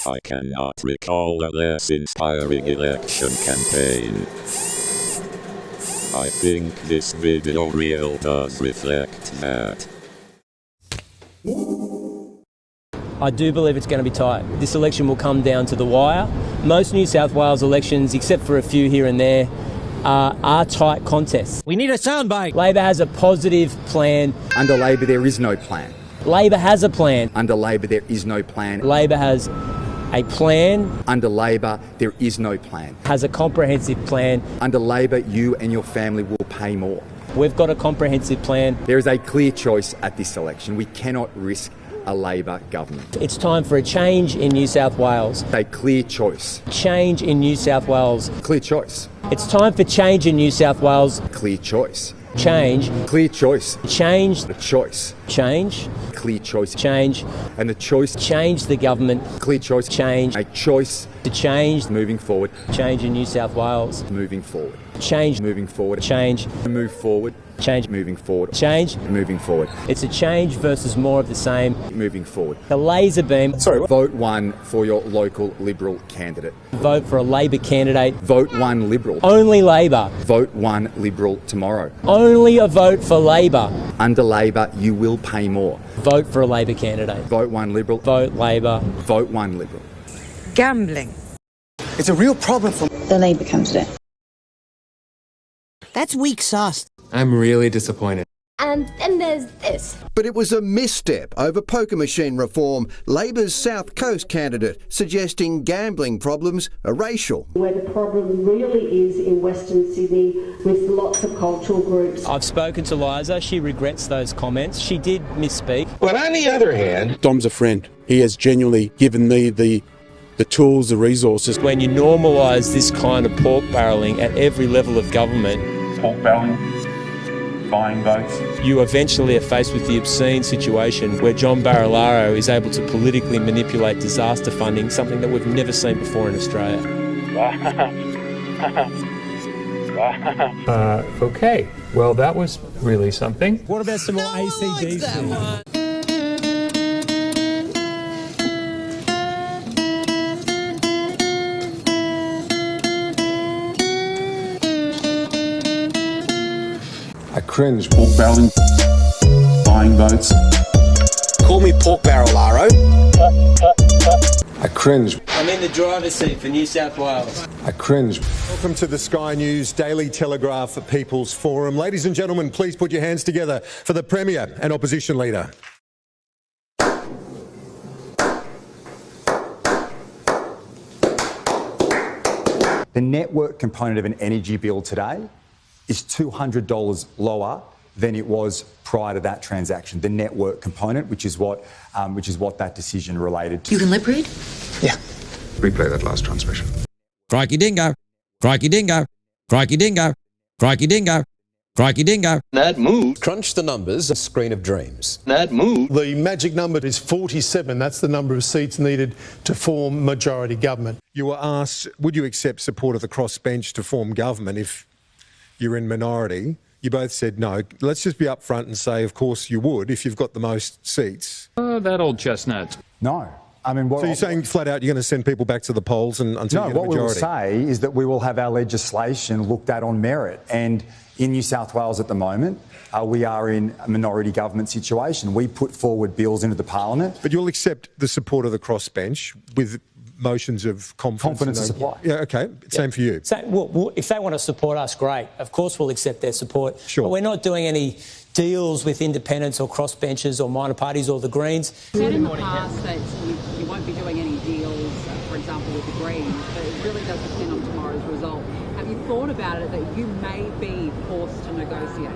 I cannot recall a less inspiring election campaign. I think this video reel does reflect that. I do believe it's going to be tight. This election will come down to the wire. Most New South Wales elections, except for a few here and there, are tight contests. We need a soundbite. Labor has a positive plan. Under Labor, there is no plan. Labor has a plan. Under Labor, there is no plan. Labor has a plan. Under Labor, there is no plan. Has a comprehensive plan. Under Labor, you and your family will pay more. We've got a comprehensive plan. There is a clear choice at this election. We cannot risk a Labor government. It's time for a change in New South Wales. A clear choice. Change in New South Wales. Clear choice. It's time for change in New South Wales. Clear choice. Change. Clear choice. Change. The choice. Change. Clear choice. Change. And the choice. Change the government. Clear choice. Change. A choice. To change. Moving forward. Change in New South Wales. Moving forward. Change. Moving forward. Change. Move forward. Change. Moving forward. Change. Moving forward. It's a change versus more of the same. Moving forward. The laser beam. Vote one for your local Liberal candidate. Vote for a Labor candidate. Vote one Liberal. Only Labor. Vote one Liberal tomorrow. Only a vote for Labor. Under Labor, you will pay more. Vote for a Labor candidate. Vote one Liberal. Vote Labor. Vote one Liberal. Gambling. It's a real problem for the Labor candidate. That's weak sauce. I'm really disappointed. And then there's this. But it was a misstep over poker machine reform. Labor's South Coast candidate suggesting gambling problems are racial. Where the problem really is in Western Sydney with lots of cultural groups. I've spoken to Liza. She regrets those comments. She did misspeak. But on the other hand, Dom's a friend. He has genuinely given me the tools, the resources. When you normalise this kind of pork barrelling at every level of government, pork barrelling, buying votes, you eventually are faced with the obscene situation where John Barilaro is able to politically manipulate disaster funding, something that we've never seen before in Australia. Okay, well that was really something. What about some more ACDC? I cringe. Pork barreling, buying votes. Call me Pork Barrelaro. I cringe. I'm in the driver's seat for New South Wales. I cringe. Welcome to the Sky News Daily Telegraph People's Forum. Ladies and gentlemen, please put your hands together for the Premier and Opposition Leader. The network component of an energy bill today is $200 lower than it was prior to that transaction. The network component, which is what that decision related to. You can lip read? Yeah. replay that last transmission. Crikey dingo, crikey dingo, crikey dingo, crikey dingo, crikey dingo. That move. Crunch the numbers, a screen of dreams. That move. The magic number is 47. That's the number of seats needed to form majority government. You were asked, would you accept support of the crossbench to form government if you're in minority? You both said no. Let's just be upfront and say, of course you would if you've got the most seats. That old chestnut. No. I mean, so you're saying flat out you're going to send people back to the polls until you get a majority? No, what we will say is that we will have our legislation looked at on merit. And in New South Wales at the moment, we are in a minority government situation. We put forward bills into the parliament. But you'll accept the support of the crossbench with motions of confidence and supply. Yeah, okay. Same for you. So, well, if they want to support us, great. Of course we'll accept their support. Sure. But we're not doing any deals with independents or crossbenchers or minor parties or the Greens. You said in the past that you won't be doing any deals, for example, with the Greens, but it really does depend on tomorrow's result. Have you thought about it that you may be forced to negotiate?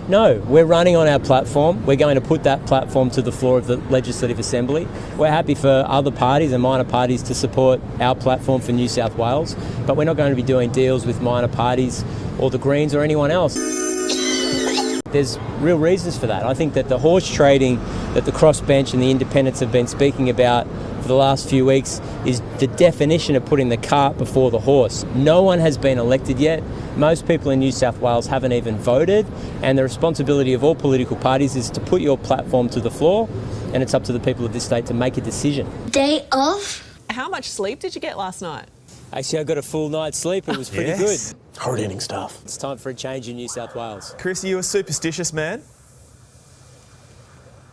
No, we're running on our platform. We're going to put that platform to the floor of the Legislative Assembly. We're happy for other parties and minor parties to support our platform for New South Wales, but we're not going to be doing deals with minor parties or the Greens or anyone else. There's real reasons for that. I think that the horse trading that the crossbench and the independents have been speaking about for the last few weeks is the definition of putting the cart before the horse. No one has been elected yet. Most people in New South Wales haven't even voted, and the responsibility of all political parties is to put your platform to the floor, and it's up to the people of this state to make a decision. Day off? How much sleep did you get last night? Actually, I got a full night's sleep. It was pretty good. Hard-hitting stuff. It's time for a change in New South Wales. Chris, are you a superstitious man?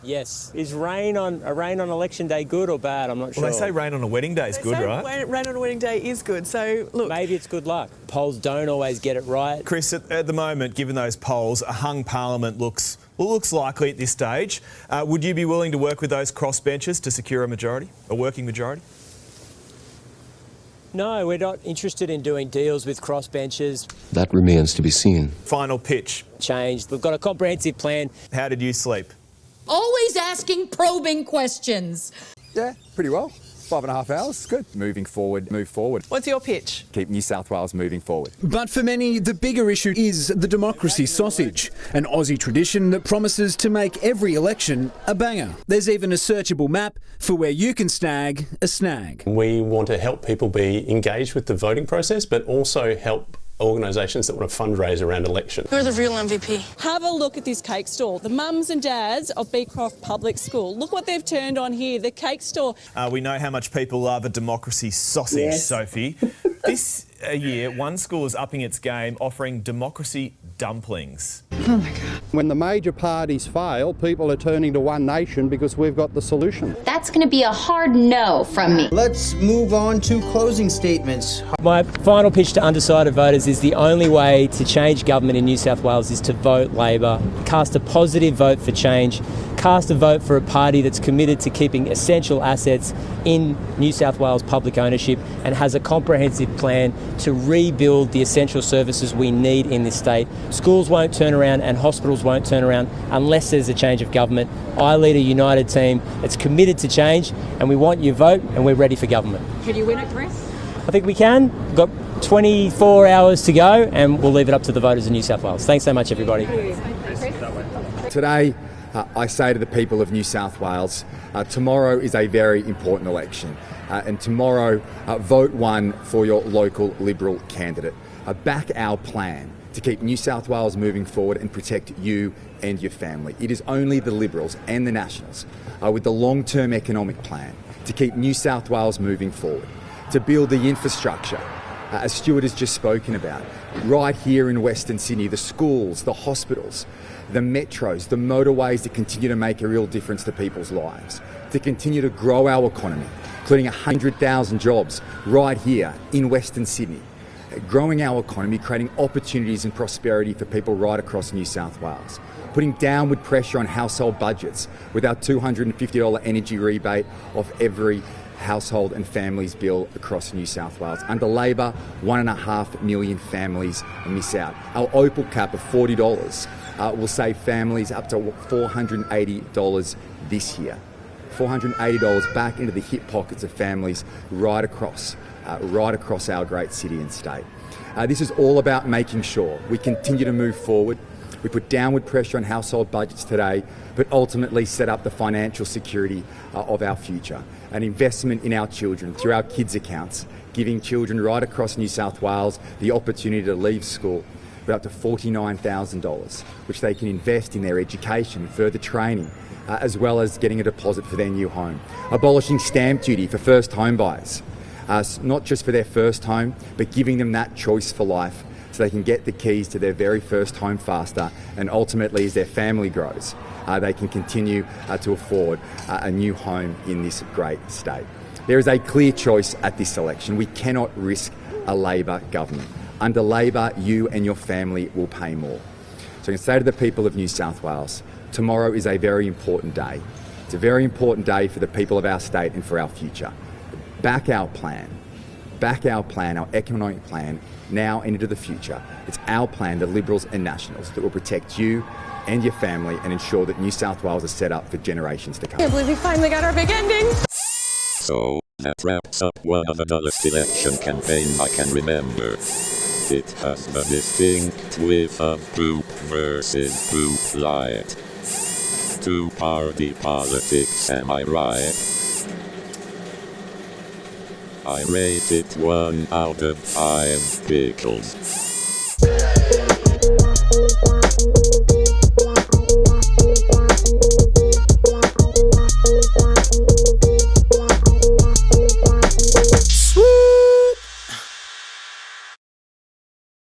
Yes. Is rain on election day good or bad? I'm not sure. Well, they say rain on a wedding day is good, right? Rain on a wedding day is good. So, look. Maybe it's good luck. Polls don't always get it right. Chris, at the moment, given those polls, a hung parliament looks likely at this stage. Would you be willing to work with those crossbenchers to secure a majority, a working majority? No, we're not interested in doing deals with crossbenchers. That remains to be seen. Final pitch. Change. We've got a comprehensive plan. How did you sleep? Always asking probing questions. Yeah, pretty well. 5.5 hours, good. Moving forward, move forward. What's your pitch? Keep New South Wales moving forward. But for many, the bigger issue is the democracy sausage, an Aussie tradition that promises to make every election a banger. There's even a searchable map for where you can snag a snag. We want to help people be engaged with the voting process, but also help organisations that want to fundraise around election. Who's the real MVP? Have a look at this cake stall. The mums and dads of Beecroft Public School. Look what they've turned on here, the cake stall. We know how much people love a democracy sausage, Sophie. This year, one school is upping its game, offering democracy dumplings. Oh my God. When the major parties fail, people are turning to One Nation because we've got the solution. That's going to be a hard no from me. Let's move on to closing statements. My final pitch to undecided voters is the only way to change government in New South Wales is to vote Labor, cast a positive vote for change, cast a vote for a party that's committed to keeping essential assets in New South Wales public ownership and has a comprehensive plan to rebuild the essential services we need in this state. Schools won't turn around and hospitals won't turn around unless there's a change of government. I lead a united team that's committed to change, and we want your vote, and we're ready for government. Can you win it, Chris? I think we can. We've got 24 hours to go, and we'll leave it up to the voters in New South Wales. Thanks so much, everybody. Today, I say to the people of New South Wales, tomorrow is a very important election. And tomorrow, vote one for your local Liberal candidate. Back our plan to keep New South Wales moving forward and protect you and your family. It is only the Liberals and the Nationals with the long-term economic plan to keep New South Wales moving forward, to build the infrastructure, as Stuart has just spoken about, right here in Western Sydney, the schools, the hospitals, the metros, the motorways to continue to make a real difference to people's lives, to continue to grow our economy, including 100,000 jobs right here in Western Sydney, growing our economy, creating opportunities and prosperity for people right across New South Wales, putting downward pressure on household budgets with our $250 energy rebate off every household and families bill across New South Wales. Under Labor, 1.5 million families miss out. Our Opal cap of $40 will save families up to $480 this year. $480 back into the hip pockets of families right across our great city and state. This is all about making sure we continue to move forward. We put downward pressure on household budgets today, but ultimately set up the financial security of our future. An investment in our children through our kids' accounts, giving children right across New South Wales the opportunity to leave school with up to $49,000, which they can invest in their education, further training, as well as getting a deposit for their new home. Abolishing stamp duty for first home buyers, not just for their first home, but giving them that choice for life so they can get the keys to their very first home faster, and ultimately as their family grows, they can continue to afford a new home in this great state. There is a clear choice at this election. We cannot risk a Labor government. Under Labor, you and your family will pay more. So I can say to the people of New South Wales, tomorrow is a very important day. It's a very important day for the people of our state and for our future. Back our plan, our economic plan, now and into the future. It's our plan, the Liberals and Nationals, that will protect you and your family and ensure that New South Wales is set up for generations to come. I can't believe we finally got our big ending. So, that wraps up one of the dullest election campaign I can remember. It has the distinct whiff of poop versus poop light. Two-party politics, am I right? I rate it 1 out of 5 pickles.